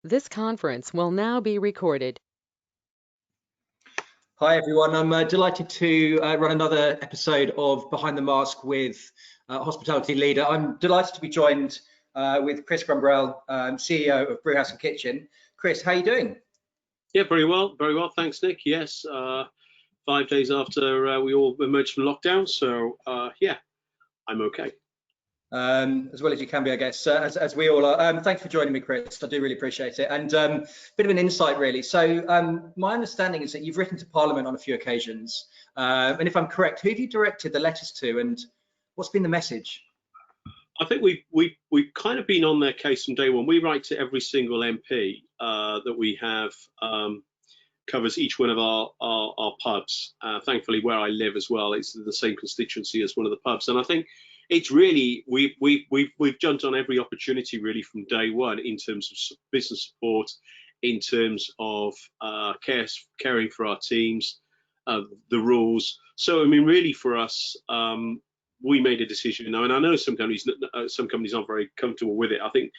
This conference will now be recorded. Hi everyone, I'm delighted to run another episode of Behind the Mask with hospitality leader. I'm delighted to be joined with Kris Gumbrell, CEO of Brewhouse and Kitchen. Kris, how are you doing? Yeah, very well, very well. Thanks, Nick. Yes, 5 days after we all emerged from lockdown, so yeah, I'm okay. As well as you can be, I guess, as we all are. Thanks for joining me, Kris. I do really appreciate it. And bit of an insight, really. So my understanding is that you've written to Parliament on a few occasions. And if I'm correct, who have you directed the letters to, and what's been the message? I think we've kind of been on their case from day one. We write to every single MP that we have, covers each one of our pubs. Thankfully, where I live as well, it's the same constituency as one of the pubs, and I think it's really we've jumped on every opportunity really from day one in terms of business support, in terms of caring for our teams, the rules. So I mean, really for us, we made a decision now, and I know some companies aren't very comfortable with it. I think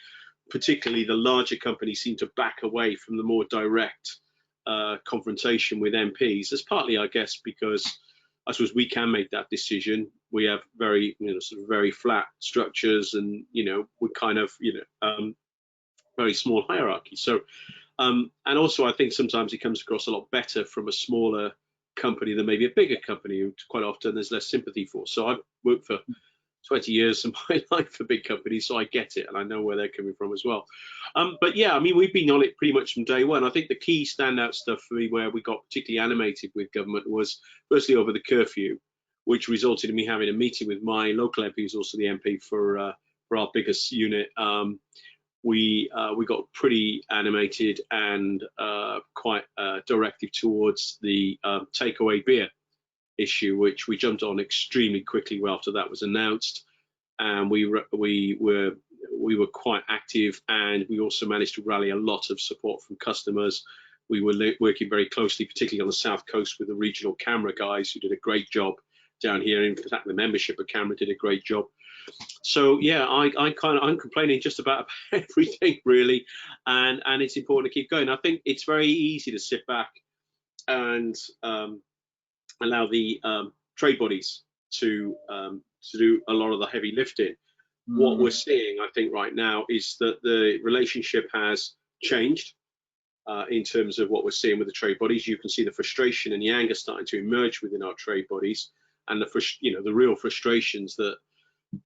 particularly the larger companies seem to back away from the more direct confrontation with MPs. That's partly, I guess, because I suppose we can make that decision. We have very, sort of very flat structures, and we're kind of, very small hierarchy. So, and also I think sometimes it comes across a lot better from a smaller company than maybe a bigger company, who quite often there's less sympathy for. So I've worked for 20 years of my life for big companies, so I get it, and I know where they're coming from as well. But yeah, I mean, we've been on it pretty much from day one. I think the key standout stuff for me where we got particularly animated with government was firstly over the curfew, which resulted in me having a meeting with my local MP, who's also the MP for our biggest unit. We got pretty animated and quite directive towards the takeaway beer issue, which we jumped on extremely quickly after that was announced, and we were quite active, and we also managed to rally a lot of support from customers. We were working very closely, particularly on the south coast, with the regional camera guys who did a great job down here. In fact, the membership of camera did a great job. So yeah, I'm complaining just about everything really, and it's important to keep going. I think it's very easy to sit back and allow the trade bodies to do a lot of the heavy lifting. What we're seeing, I think, right now is that the relationship has changed in terms of what we're seeing with the trade bodies. You can see the frustration and the anger starting to emerge within our trade bodies, and the real frustrations that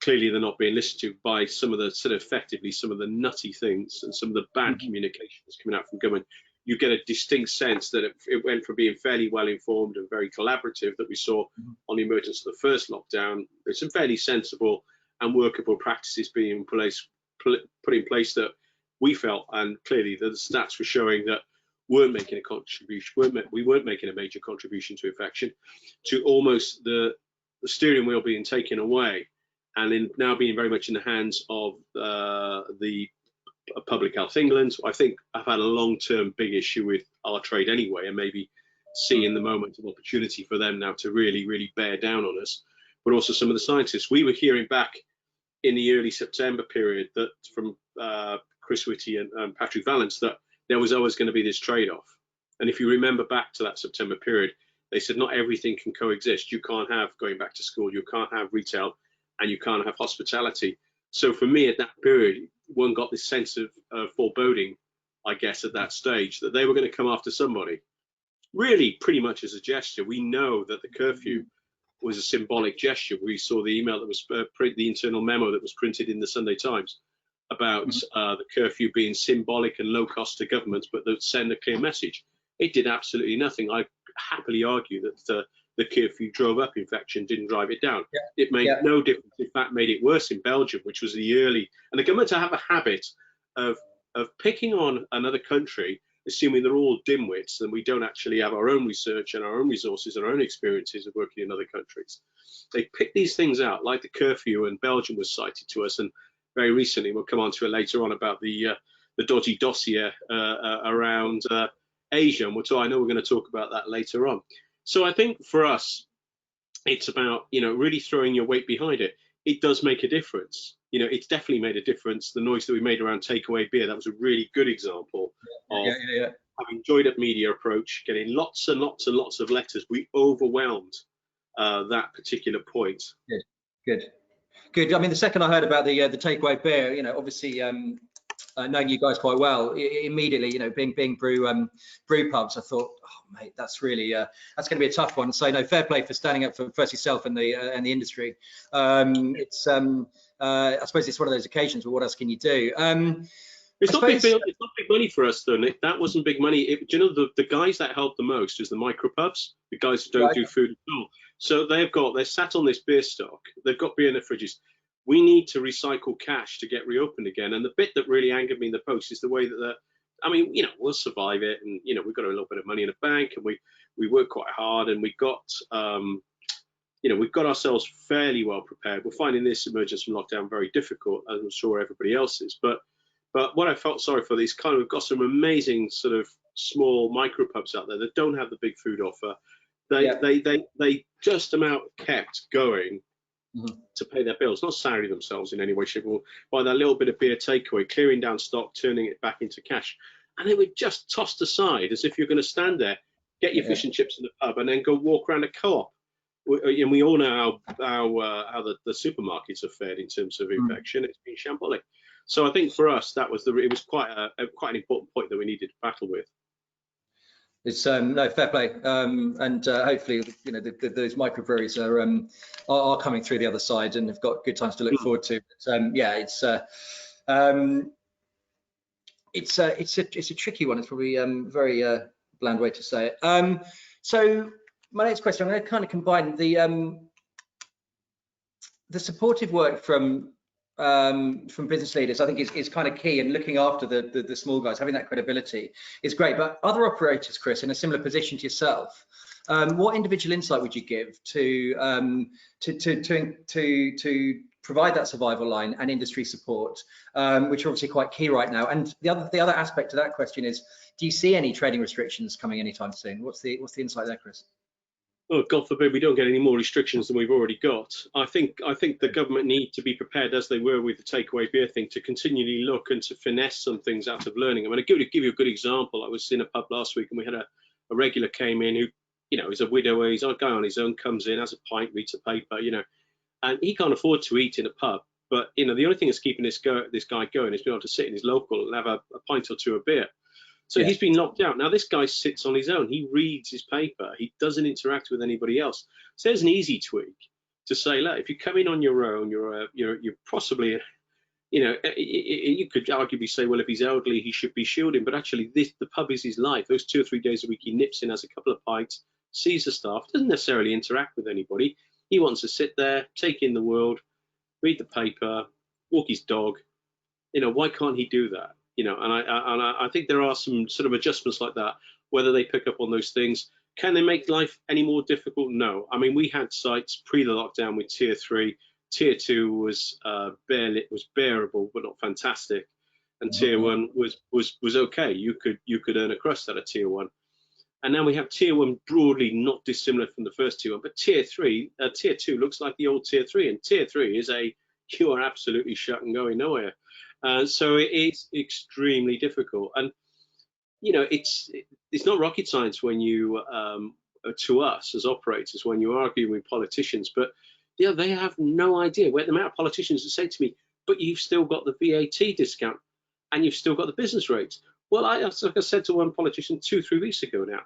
clearly they're not being listened to by some of the nutty things and some of the bad communications coming out from government. You get a distinct sense that it went from being fairly well informed and very collaborative that we saw on the emergence of the first lockdown. There's some fairly sensible and workable practices being put in place that we felt, and clearly the stats were showing that weren't making a contribution. We weren't making a major contribution to infection, to almost the steering wheel being taken away, and in now being very much in the hands of the Public Health England. I think I've had a long-term big issue with our trade anyway, and maybe seeing the moment of opportunity for them now to really bear down on us, but also some of the scientists. We were hearing back in the early September period that from Chris Whitty and Patrick Vallance that there was always going to be this trade-off. And if you remember back to that September period, they said not everything can coexist. You can't have going back to school, you can't have retail, and you can't have hospitality. So for me at that period, one got this sense of foreboding, I guess, at that stage, that they were going to come after somebody, really pretty much as a gesture. We know that the curfew was a symbolic gesture. We saw the email that was the internal memo that was printed in the Sunday Times about the curfew being symbolic and low cost to governments, but that send a clear message. It did absolutely nothing. I happily argue that the curfew drove up infection, didn't drive it down. It made no difference. In fact, made it worse in Belgium, which was the early. And the government have a habit of picking on another country, assuming they're all dimwits, and we don't actually have our own research and our own resources and our own experiences of working in other countries. They pick these things out, like the curfew, and Belgium was cited to us, and very recently, we'll come on to it later on, about the dodgy dossier around Asia, and I know we're going to talk about that later on. So I think for us, it's about really throwing your weight behind it. It does make a difference. It's definitely made a difference. The noise that we made around takeaway beer, that was a really good example of Yeah. having joined up media approach, getting lots and lots and lots of letters. We overwhelmed that particular point. Good. I mean, the second I heard about the takeaway beer, you know, obviously knowing you guys quite well, immediately, you know, being brew pubs, I thought, oh mate, that's really that's going to be a tough one. So no, fair play for standing up for first yourself and the industry. It's I suppose it's one of those occasions. But what else can you do? It's not big money for us, though, Nick. That wasn't big money. Do you know the guys that helped the most is the micro pubs, the guys who don't do food at all. So they're sat on this beer stock. They've got beer in their fridges. We need to recycle cash to get reopened again. And the bit that really angered me in the post is the way that I mean, you know, we'll survive it, and you know, we've got a little bit of money in the bank, and we work quite hard, and we got you know, we've got ourselves fairly well prepared. We're finding this emergence from lockdown very difficult, as I'm sure everybody else is. But what I felt sorry for, these kind of, we've got some amazing sort of small micro pubs out there that don't have the big food offer. They just about kept going to pay their bills, not salary themselves in any way, shape, or by that little bit of beer takeaway, clearing down stock, turning it back into cash. And they were just tossed aside as if you're going to stand there, get your fish and chips in the pub, and then go walk around a co-op. And we all know how the supermarkets have fared in terms of infection. It's been shambolic. So I think for us, it was quite an important point that we needed to battle with. It's no, fair play, and hopefully, you know, those microbreweries are coming through the other side and have got good times to look forward to. But, yeah, it's a tricky one. It's probably very bland way to say it. So my next question, I'm going to kind of combine the supportive work from business leaders. I think is kind of key, and looking after the small guys, having that credibility is great. But other operators, Kris, in a similar position to yourself, what individual insight would you give to provide that survival line and industry support, which are obviously quite key right now? And the other aspect to that question is, do you see any trading restrictions coming anytime soon? What's the insight there, Kris? Oh, God forbid we don't get any more restrictions than we've already got. I think the government need to be prepared, as they were with the takeaway beer thing, to continually look and to finesse some things out of learning. I mean, to give you a good example, I was in a pub last week and we had a regular came in who, you know, is a widower. He's a guy on his own, comes in, has a pint, reads a paper, you know, and he can't afford to eat in a pub. But, you know, the only thing that's keeping this guy going is being able to sit in his local and have a pint or two of beer. So he's been locked out. Now this guy sits on his own. He reads his paper. He doesn't interact with anybody else. So there's an easy tweak to say, look, if you come in on your own, you're possibly, you know, you could arguably say, well, if he's elderly, he should be shielding. But actually, the pub is his life. Those 2 or 3 days a week, he nips in, has a couple of pints, sees the staff, doesn't necessarily interact with anybody. He wants to sit there, take in the world, read the paper, walk his dog. You know, why can't he do that? You know, and I think there are some sort of adjustments like that, whether they pick up on those things. Can they make life any more difficult? No. I mean, we had sites pre the lockdown with tier 3. Tier 2 was bearable, but not fantastic. And tier 1 was okay. You could earn a crust at a tier 1. And now we have tier 1 broadly not dissimilar from the first tier 1, but tier 2 looks like the old tier 3, and tier 3 is you are absolutely shut and going nowhere. So it is extremely difficult, and you know, it's not rocket science when you to us as operators when you're arguing with politicians, but yeah, they have no idea. Where the amount of politicians that say to me, but you've still got the VAT discount and you've still got the business rates. Well, like I said to one politician 2-3 weeks ago now,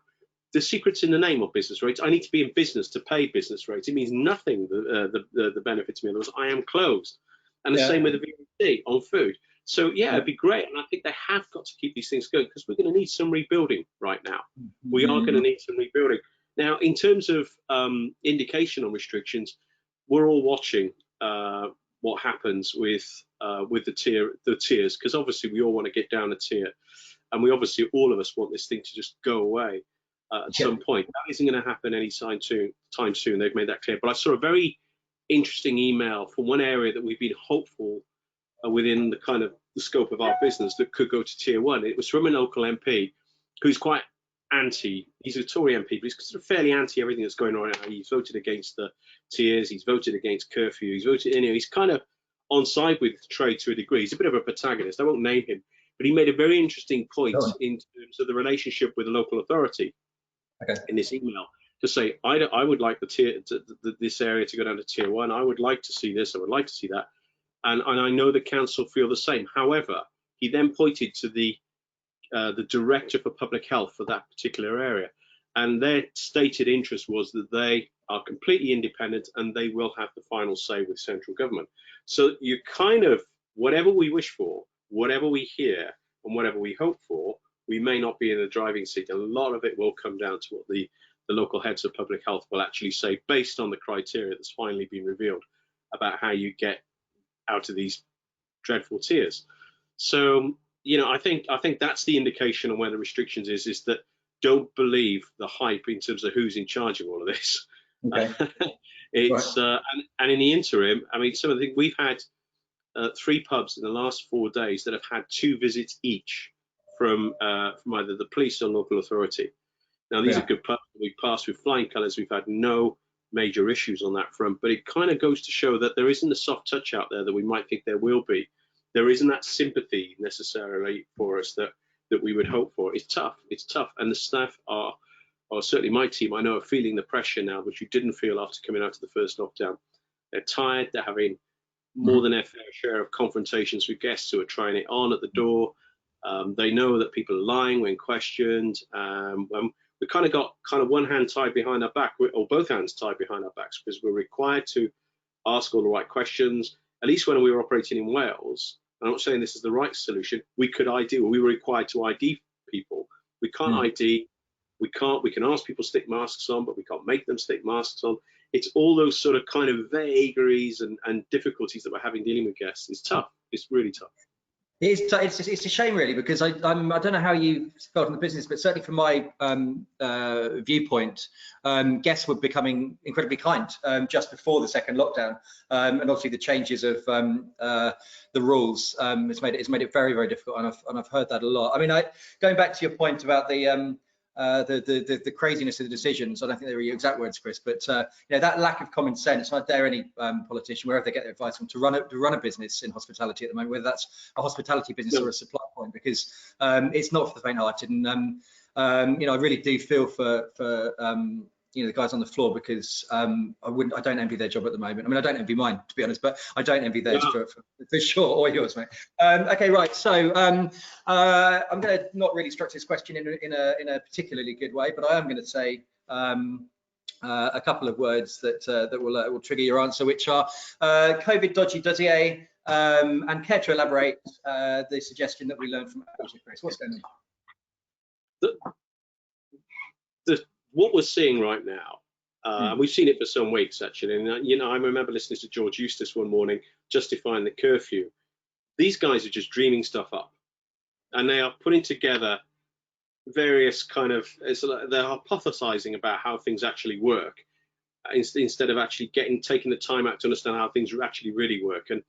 the secret's in the name of business rates. I need to be in business to pay business rates. It means nothing, the benefit to me. Otherwise, I am closed. And the same with the VAT on food. So yeah, it'd be great. And I think they have got to keep these things going because we're going to need some rebuilding right now. We are going to need some rebuilding. Now, in terms of indication on restrictions, we're all watching what happens with the tiers, because obviously we all want to get down a tier. And we obviously, all of us want this thing to just go away at some point. That isn't going to happen anytime soon. They've made that clear. But I saw a very interesting email from one area that we've been hopeful within the kind of the scope of our business that could go to tier 1. It was from a local MP who's quite anti. He's a Tory MP, but he's sort of fairly anti everything that's going on right now. He's voted against the tiers. He's voted against curfew. He's voted, you know, he's kind of on side with trade to a degree. He's a bit of a protagonist. I won't name him, But he made a very interesting point Oh, in terms of the relationship with the local authority okay. in this email, to say, I would like this area to go down to tier 1. I would like to see this. I would like to see that. And I know the council feel the same. However, he then pointed to the director for public health for that particular area, and their stated interest was that they are completely independent and they will have the final say with central government. So you kind of, whatever we wish for, whatever we hear, and whatever we hope for, we may not be in the driving seat. A lot of it will come down to what the local heads of public health will actually say, based on the criteria that's finally been revealed about how you get out of these dreadful tiers. So, you know, I think that's the indication on where the restrictions is that don't believe the hype in terms of who's in charge of all of this. Okay. It's Right. and in the interim, I mean, some of the we've had 3 pubs in the last 4 days that have had 2 visits each from either the police or local authority. Now, these are good pubs. We passed with flying colours. We've had no major issues on that front, but it kind of goes to show that there isn't a soft touch out there that we might think there will be. There isn't that sympathy necessarily for us that we would hope for. It's tough. It's tough, and the staff are, or certainly my team, I know, are feeling the pressure now, which you didn't feel after coming out of the first lockdown. They're tired. They're having more than their fair share of confrontations with guests who are trying it on at the door. They know that people are lying when questioned. We kind of got one hand tied behind our back, or both hands tied behind our backs, because we're required to ask all the right questions. At least when we were operating in Wales, and I'm not saying this is the right solution, we could ID, or we were required to ID people. We can't ID, we can ask people to stick masks on, but we can't make them stick masks on. It's all those sort of kind of vagaries and difficulties that we're having dealing with guests. It's tough. It's really tough. It's a shame, really, because I don't know how you felt in the business, but certainly from my viewpoint, guests were becoming incredibly kind just before the second lockdown, and obviously the changes of the rules has made it very, very difficult, and I've heard that a lot. I mean, going back to your point about the craziness of the decisions, I don't think they were your exact words, Kris, but you know, that lack of common sense. I dare any politician, wherever they get their advice from, to run a business in hospitality at the moment, whether that's a hospitality business or a supply point, because it's not for the faint-hearted. And you know, I really do feel for you know, the guys on the floor, because I don't envy their job at the moment. I mean, I don't envy mine, to be honest, but I don't envy theirs for sure, or yours, mate. Okay, right. So I'm going to not really structure this question in a particularly good way, but I am going to say a couple of words that will trigger your answer, which are COVID dodgy dossier, and care to elaborate the suggestion that we learned from Kris. What's going on? What we're seeing right now, we've seen it for some weeks actually, and you know, I remember listening to George Eustice one morning justifying the curfew. These guys are just dreaming stuff up, and they are putting together various kind of, they're hypothesizing about how things actually work, instead of actually taking the time out to understand how things actually really work. And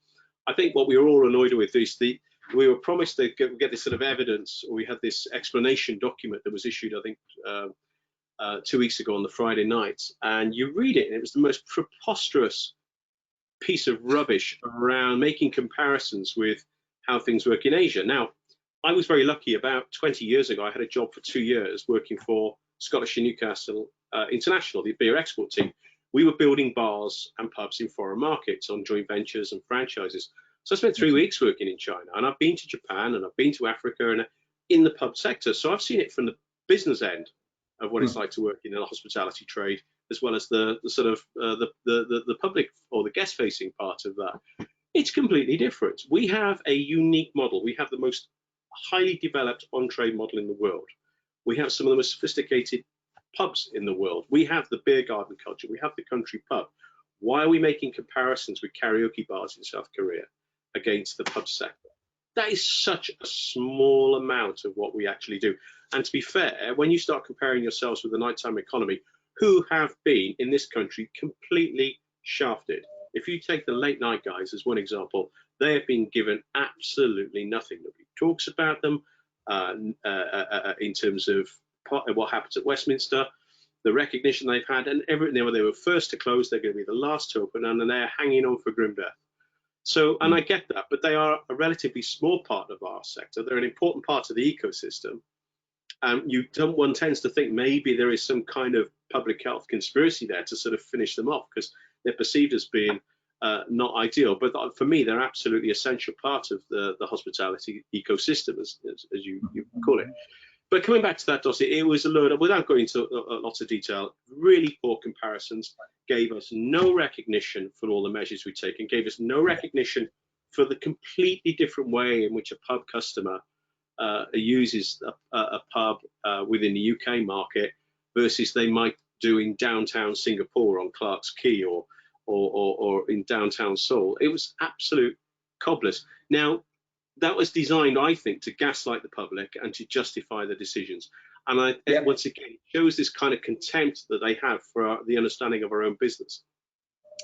I think what we were all annoyed with is we were promised to get this sort of evidence, or we had this explanation document that was issued, I think, 2 weeks ago on the Friday night, and you read it and it was the most preposterous piece of rubbish around making comparisons with how things work in Asia. Now, I was very lucky. About 20 years ago, I had a job for 2 years working for Scottish and Newcastle International, the beer export team. We were building bars and pubs in foreign markets on joint ventures and franchises. So I spent 3 weeks working in China, and I've been to Japan, and I've been to Africa, and in the pub sector. So I've seen it from the business end of what it's like to work in the hospitality trade, as well as the sort of the public or the guest facing part of that. It's completely different. We have a unique model. We have the most highly developed on-trade model in the world. We have some of the most sophisticated pubs in the world. We have the beer garden culture. We have the country pub. Why are we making comparisons with karaoke bars in South Korea against the pub sector? That is such a small amount of what we actually do. And to be fair, when you start comparing yourselves with the nighttime economy, who have been in this country completely shafted. If you take the late night guys as one example, they have been given absolutely nothing. Nobody talks about them in terms of what happens at Westminster, the recognition they've had, and everything. They were first to close, they're going to be the last to open, and then they're hanging on for grim death. So, and I get that, but they are a relatively small part of our sector. They're an important part of the ecosystem. One tends to think maybe there is some kind of public health conspiracy there to sort of finish them off because they're perceived as being not ideal. But for me, they're absolutely essential part of the hospitality ecosystem, as you call it. But coming back to that dossier, it was a load of, without going into lots of detail, really poor comparisons, gave us no recognition for all the measures we've taken, gave us no recognition for the completely different way in which a pub customer uses a pub within the UK market versus they might do in downtown Singapore on Clark's Quay or in downtown Seoul. It was absolute cobblers. Now, that was designed, I think, to gaslight the public and to justify the decisions. And once again, it shows this kind of contempt that they have for the understanding of our own business.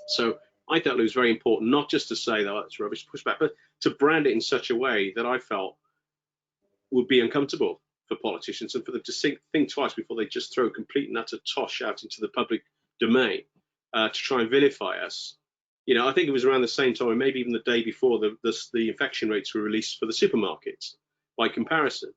So I thought it was very important, not just to say that it's rubbish, pushback, but to brand it in such a way that I felt would be uncomfortable for politicians and for them to think twice before they just throw complete and utter tosh out into the public domain to try and vilify us. You know, I think it was around the same time, or maybe even the day before, the infection rates were released for the supermarkets by comparison,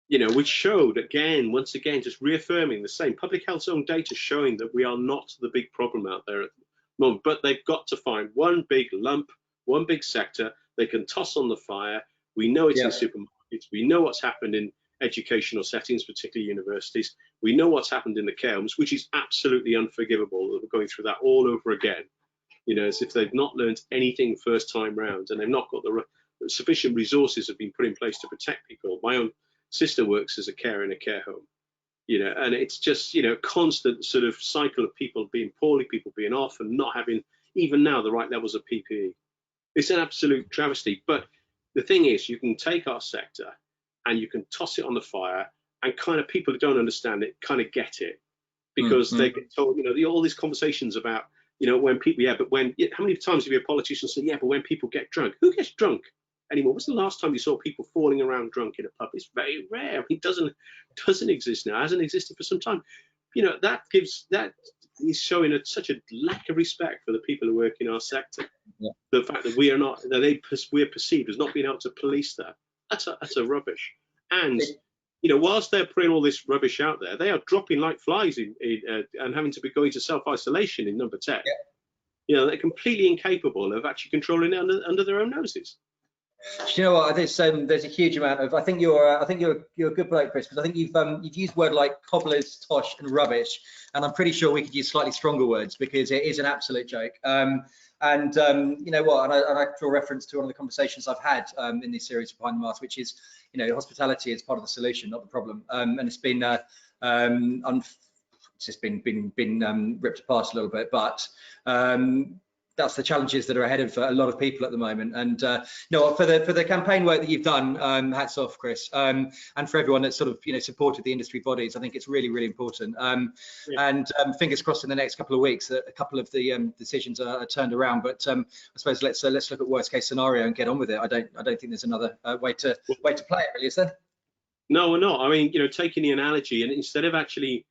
you know, which showed again, once again, just reaffirming the same public health's own data showing that we are not the big problem out there at the moment, but they've got to find one big lump, one big sector they can toss on the fire. We know it's in supermarkets. We know what's happened in educational settings, particularly universities. We know what's happened in the care homes, which is absolutely unforgivable that we're going through that all over again. You know, as if they've not learned anything first time round, and they've not got the sufficient resources have been put in place to protect people. My own sister works as a carer in a care home, you know, and it's just, you know, constant sort of cycle of people being poorly, people being off and not having even now the right levels of PPE. It's an absolute travesty. But the thing is, you can take our sector and you can toss it on the fire, and kind of people who don't understand it kind of get it, because they get told, you know, all these conversations about, you know, when people, how many times have you heard politicians say, but when people get drunk, who gets drunk anymore? What's the last time you saw people falling around drunk in a pub? It's very rare. It doesn't exist now, hasn't existed for some time. You know, that is showing such a lack of respect for the people who work in our sector. Yeah. The fact that we're perceived as not being able to police that. That's a rubbish. And you know, whilst they're putting all this rubbish out there, they are dropping like flies and having to be going to self-isolation in number 10. Yeah. You know, they're completely incapable of actually controlling it under their own noses. Do you know what? There's a huge amount of. I think you're a good bloke, Kris, because I think you've used word like cobblers, tosh, and rubbish, and I'm pretty sure we could use slightly stronger words because it is an absolute joke. You know what? And I draw reference to one of the conversations I've had in this series Behind the Mask, which is, you know, hospitality is part of the solution, not the problem. And it's been it's just been ripped apart a little bit, but that's the challenges that are ahead of a lot of people at the moment. And no, for the campaign work that you've done, hats off, Kris, and for everyone that's sort of, you know, supported the industry bodies. I think it's really, really important. And fingers crossed in the next couple of weeks that a couple of the decisions are turned around. But I suppose let's look at worst case scenario and get on with it. I don't think there's another way to play it, really, is there? No, we're not. I mean, you know, taking the analogy, and instead of actually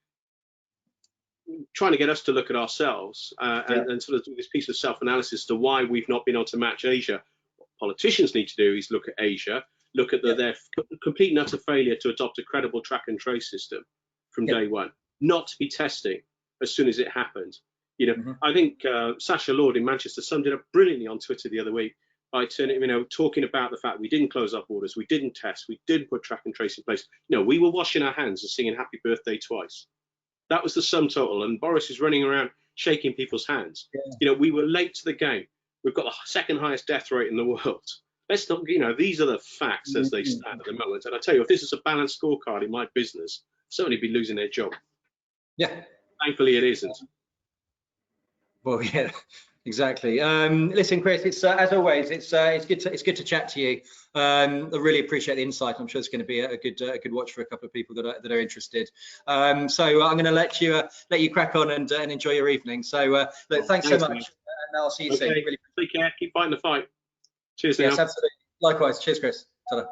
trying to get us to look at ourselves and sort of do this piece of self-analysis to why we've not been able to match Asia. What politicians need to do is look at Asia, look at their complete and utter failure to adopt a credible track and trace system from day one, not to be testing as soon as it happened. You know, I think Sacha Lord in Manchester summed it up brilliantly on Twitter the other week by talking about the fact we didn't close our borders, we didn't test, we didn't put track and trace in place. No, we were washing our hands and singing happy birthday twice. That was the sum total, and Boris is running around shaking people's hands. You know, we were late to the game. We've got the second highest death rate in the world. Let's not, you know, these are the facts as they stand at the moment. And I tell you, if this is a balanced scorecard in my business, certainly be losing their job. Yeah. Thankfully, it isn't. Well, yeah, exactly. Listen, Kris, it's as always, it's good to chat to you. I really appreciate the insight. I'm sure it's going to be a good watch for a couple of people that are interested. So I'm going to let you crack on and enjoy your evening. So look, thanks so much, and I'll see you soon. Really. Take care. Keep fighting the fight. Cheers. Yes, absolutely. Likewise. Cheers, Kris. Ta-da.